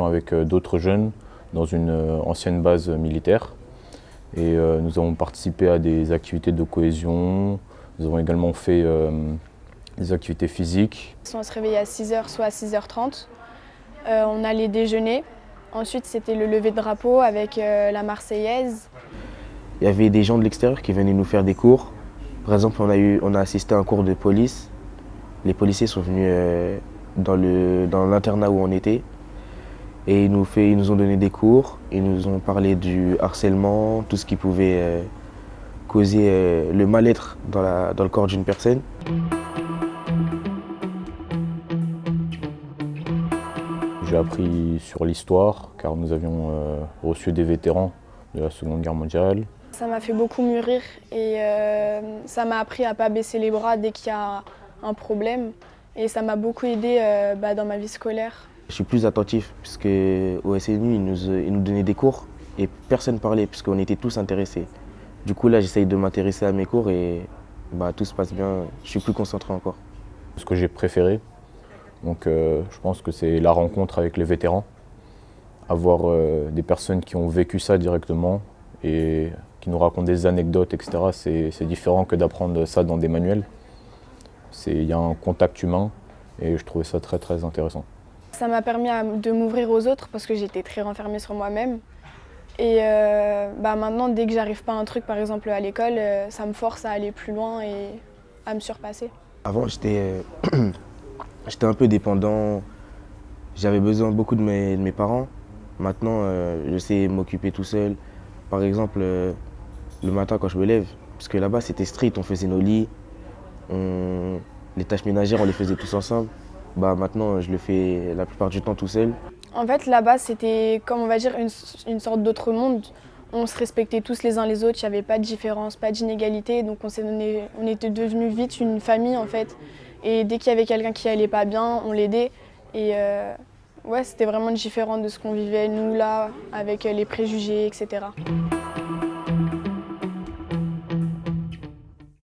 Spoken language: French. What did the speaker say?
étions avec d'autres jeunes dans une ancienne base militaire. Et nous avons participé à des activités de cohésion. Nous avons également fait des activités physiques. On se réveillait à 6h, soit à 6h30. On allait déjeuner. Ensuite, c'était le lever de drapeau avec la Marseillaise. Il y avait des gens de l'extérieur qui venaient nous faire des cours. Par exemple, on a assisté à un cours de police. Les policiers sont venus dans l'internat où on était. Et ils nous ont donné des cours, ils nous ont parlé du harcèlement, tout ce qui pouvait causer le mal-être dans le corps d'une personne. J'ai appris sur l'histoire, car nous avions reçu des vétérans de la Seconde Guerre mondiale. Ça m'a fait beaucoup mûrir et ça m'a appris à ne pas baisser les bras dès qu'il y a un problème. Et ça m'a beaucoup aidé dans ma vie scolaire. Je suis plus attentif puisque au SNU, ils nous donnaient des cours et personne ne parlait puisqu'on était tous intéressés. Du coup là, j'essaye de m'intéresser à mes cours et tout se passe bien. Je suis plus concentré encore. Ce que j'ai préféré, je pense que c'est la rencontre avec les vétérans. Avoir des personnes qui ont vécu ça directement et qui nous racontent des anecdotes, etc. C'est différent que d'apprendre ça dans des manuels. Il y a un contact humain et je trouvais ça très très intéressant. Ça m'a permis de m'ouvrir aux autres parce que j'étais très renfermée sur moi-même. Et maintenant, dès que j'arrive pas à un truc, par exemple à l'école, ça me force à aller plus loin et à me surpasser. Avant, j'étais un peu dépendant. J'avais besoin beaucoup de mes parents. Maintenant, je sais m'occuper tout seul. Par exemple, le matin quand je me lève, parce que là-bas c'était strict, on faisait nos lits, les tâches ménagères on les faisait tous ensemble. Maintenant je le fais la plupart du temps tout seul. En fait là-bas c'était comme on va dire une sorte d'autre monde. On se respectait tous les uns les autres, il n'y avait pas de différence, pas d'inégalité, donc on était devenus vite une famille en fait. Et dès qu'il y avait quelqu'un qui allait pas bien, on l'aidait. Et ouais, c'était vraiment différent de ce qu'on vivait nous là, avec les préjugés, etc.